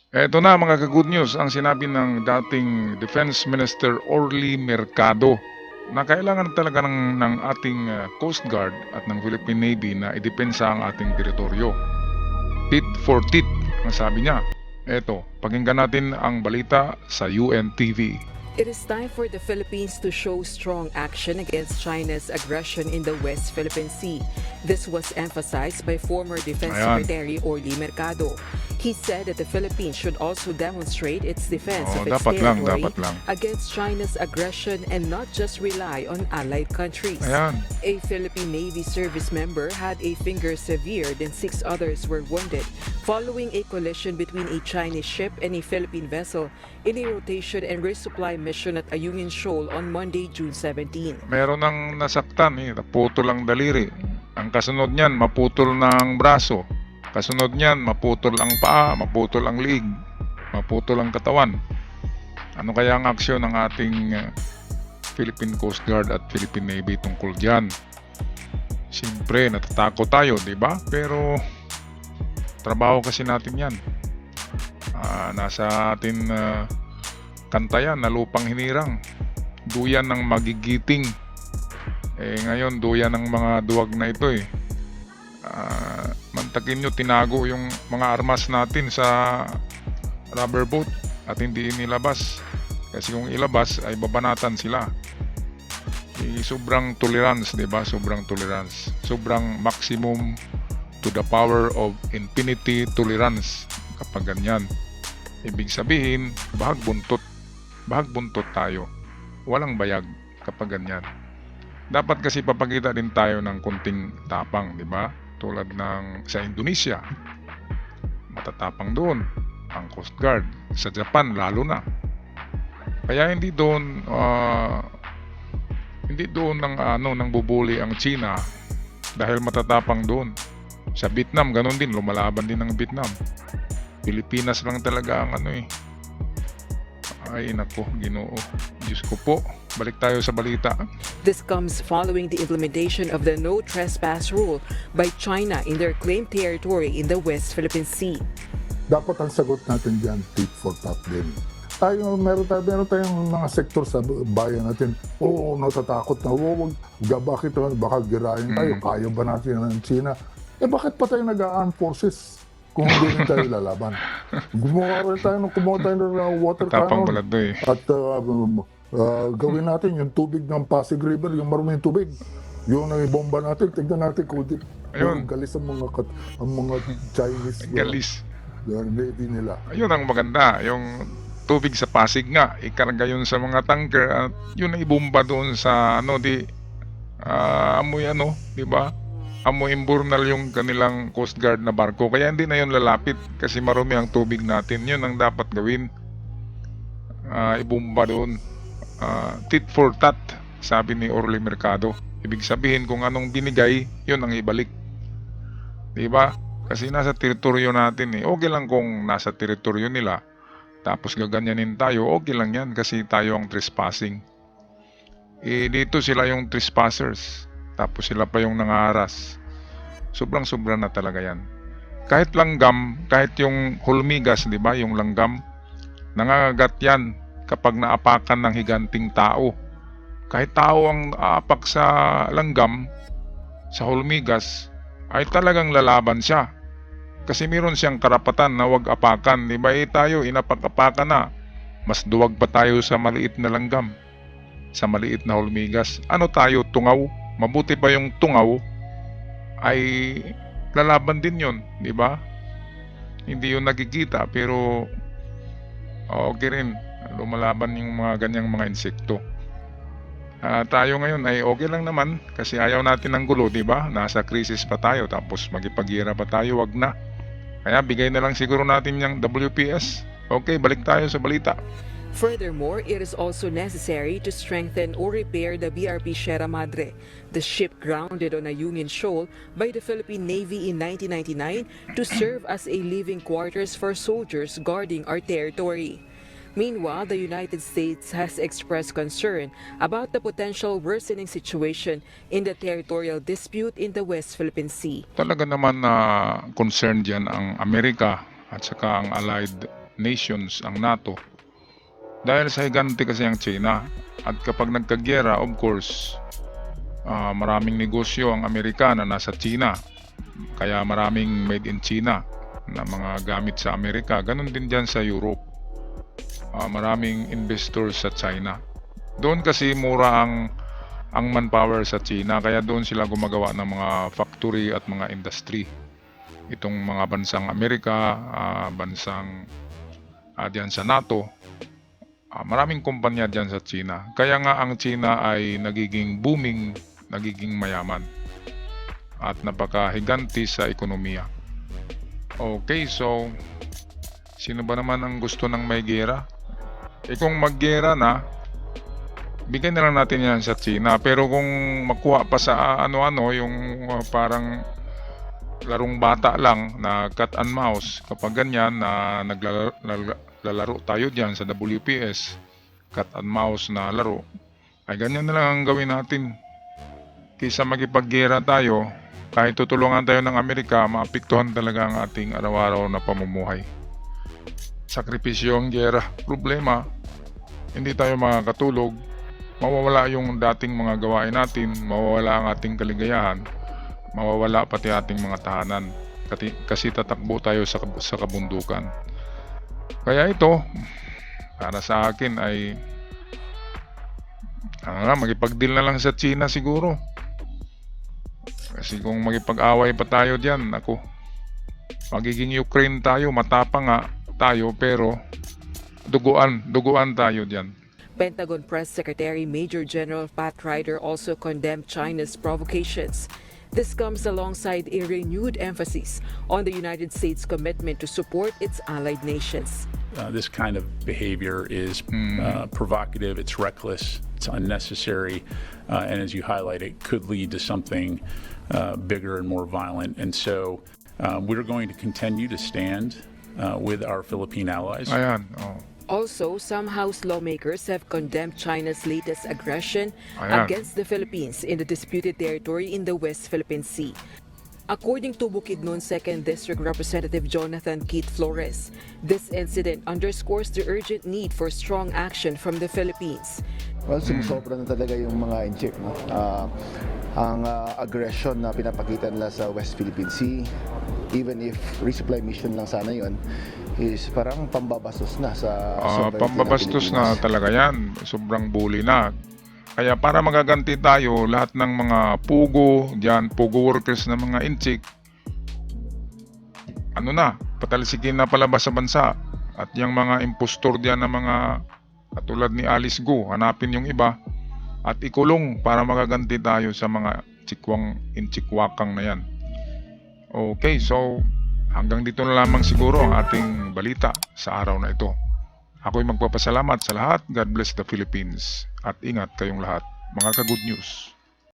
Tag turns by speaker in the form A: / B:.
A: Eto na mga ka-good news ang sinabi ng dating Defense Minister Orly Mercado na kailangan talaga ng ating Coast Guard at ng Philippine Navy na idepensa ang ating teritoryo. Tit for tit ang sabi niya. Eto, pakinggan natin ang balita sa UNTV.
B: It is time for the Philippines to show strong action against China's aggression in the West Philippine Sea. This was emphasized by former Defense
A: Ayan.
B: Secretary Orly Mercado. He said that the Philippines should also demonstrate its defense
A: Oh,
B: of its
A: dapat lang.
B: territory against China's aggression and not just rely on allied countries.
A: Ayan.
B: A Philippine Navy service member had a finger severed and 6 others were wounded following a collision between a Chinese ship and a Philippine vessel in a rotation and resupply mission at Ayungin Shoal on Monday, June 17.
A: Meron ng nasaktan, naputol ang daliri. Ang kasunod niyan, maputol ng braso. Kasunod niyan, maputol ang paa, maputol ang liig, maputol ang katawan. Ano kaya ang aksyon ng ating Philippine Coast Guard at Philippine Navy tungkol diyan? Siyempre, natatakot tayo, di ba? Pero trabaho kasi natin yan. Nasa atin kanta yan na lupang hinirang. Duyan ng magigiting. Ngayon, duyan ng mga duwag na ito mantakin nyo, tinago yung mga armas natin sa rubber boat at hindi inilabas. Kasi kung ilabas ay babanatan sila. Sobrang tolerance, di ba? Sobrang tolerance. Sobrang maximum to the power of infinity tolerance kapag ganyan. Ibig sabihin, bahag buntot. Bahag buntot tayo. Walang bayag kapag ganyan. Dapat kasi papakita din tayo ng kunting tapang, di ba? Tulad ng sa Indonesia. Matatapang doon ang Coast Guard. Sa Japan lalo na. Kaya hindi doon nang bubuli ang China dahil matatapang doon. Sa Vietnam ganun din, lumalaban din ang Vietnam. Pilipinas lang talaga ang Ay nako, Ginoo. Diyos ko po. Balik tayo sa balita.
B: This comes following the implementation of the no trespass rule by China in their claimed territory in the West Philippine Sea.
C: Dapat ang sagot natin diyan, tit for tat din. Meron tayong mga sektor sa bayan natin, natatakot na, bakit baka girahin tayo, kaya ba natin ng China? Bakit pa tayo nag-armed forces kung hindi rin tayo lalaban? Kumuha tayo ng water
A: Tapang
C: cannon
A: balado
C: at gawin natin yung tubig ng Pasig River, yung maruming tubig. Yung bomba natin, tignan natin kung
A: Ayun.
C: galis ang mga Chinese
A: Galis.
C: Navy nila.
A: Ayun ang maganda. Yung tubig sa Pasig nga, ikarga yun sa mga tanker at yun ay ibumba doon sa amoy di ba? Amoy imburnal yung kanilang Coast Guard na barko. Kaya hindi na yun lalapit kasi marumi ang tubig natin. Yun ang dapat gawin. Ibumba doon. Tit for tat, sabi ni Orly Mercado. Ibig sabihin kung anong binigay, yun ang ibalik. Diba? Kasi nasa teritoryo natin Okay lang kung nasa teritoryo nila. Tapos gaganyanin tayo, okay lang yan kasi tayo ang trespassing. Dito sila yung trespassers. Tapos sila pa yung nangaharas. Sobrang-sobra na talaga yan. Kahit langgam, kahit yung hulmigas, di ba? Yung langgam, nangangagat yan kapag naapakan ng higanting tao. Kahit tao ang aapak sa langgam, sa hulmigas, ay talagang lalaban siya. Kasi meron siyang karapatan na wag apakan. Di ba tayo, inapak-apakan na. Mas duwag pa tayo sa maliit na langgam. Sa maliit na hulmigas. Ano tayo, tungaw? Mabuti pa yung tungaw ay lalaban din yon, di ba? Hindi yun nakikita pero okay rin. Lumalaban yung mga ganyang mga insekto. Tayo ngayon ay okay lang naman kasi ayaw natin ng gulo, di ba? Nasa crisis pa tayo tapos magipagira pa tayo, wag na. Kaya bigay na lang siguro natin yung WPS. Okay, balik tayo sa balita.
B: Furthermore, it is also necessary to strengthen or repair the BRP Sierra Madre, the ship grounded on Ayungin Shoal by the Philippine Navy in 1999 to serve as a living quarters for soldiers guarding our territory. Meanwhile, the United States has expressed concern about the potential worsening situation in the territorial dispute in the West Philippine Sea.
A: Talaga naman na concerned dyan ang Amerika at saka ang allied nations ang NATO. Dahil sa higante kasi ang China. At kapag nagkagyera, of course, maraming negosyo ang Amerika na nasa China. Kaya maraming made in China na mga gamit sa Amerika. Ganon din dyan sa Europe. Maraming investors sa China. Doon kasi mura ang manpower sa China. Kaya doon sila gumagawa ng mga factory at mga industry. Itong mga bansang Amerika, bansang diyan sa NATO, maraming kumpanya diyan sa China. Kaya nga ang China ay nagiging booming, nagiging mayaman at napakahiganti sa ekonomiya. Okay, so sino ba naman ang gusto ng may gera? Kung maggera na, bigyan na lang natin yan sa China. Pero kung makuha pa sa ano-ano, yung parang larong bata lang na cat and mouse, kapag ganyan na naglalaro tayo dyan sa WPS, cat and mouse na laro, ay ganyan na lang ang gawin natin. Kaysa makipaggera tayo, kahit tutulungan tayo ng Amerika, maapektuhan talaga ang ating araw-araw na pamumuhay. Sakripisyo ang gera. Problema, hindi tayo makakatulog, mawawala yung dating mga gawain natin, mawawala ang ating kaligayahan, mawawala pati ating mga tahanan kasi tatakbo tayo sa kabundukan. Kaya ito, para sa akin ay magipag-deal na lang sa China siguro. Kasi kung magipag-away pa tayo diyan, magiging Ukraine tayo, matapang nga tayo pero duguan tayo diyan.
B: Pentagon Press Secretary Major General Pat Ryder also condemned China's provocations. This comes alongside a renewed emphasis on the United States' commitment to support its allied nations.
D: This kind of behavior is provocative, it's reckless, it's unnecessary, and as you highlight, it could lead to something bigger and more violent. And so we're going to continue to stand with our Philippine allies.
A: Ayan,
B: Also, some House lawmakers have condemned China's latest aggression
A: Ayan.
B: against the Philippines in the disputed territory in the West Philippine Sea. According to Bukidnon 2nd District Representative Jonathan Keith Flores, this incident underscores the urgent need for strong action from the Philippines.
E: Well, sumusobra na talaga yung mga inchik, no? Ang aggression na pinapakita nila sa West Philippine Sea, even if resupply mission lang sana yun, is parang pambabastos na sa sovereignty ng
A: pambabastos na
E: Pilipinas.
A: talaga yan. Sobrang bully na. Kaya para magaganti tayo, lahat ng mga pugo, diyan, pugo workers na mga inchik, patalsikin na palabas sa bansa. At yung mga impostor diyan na mga katulad ni Alice Go, hanapin yung iba at ikulong para magaganti tayo sa mga inchikwakang na yan. Okay, so hanggang dito na lamang siguro ang ating balita sa araw na ito. Ako'y magpapasalamat sa lahat. God bless the Philippines. At ingat kayong lahat, mga ka-good news.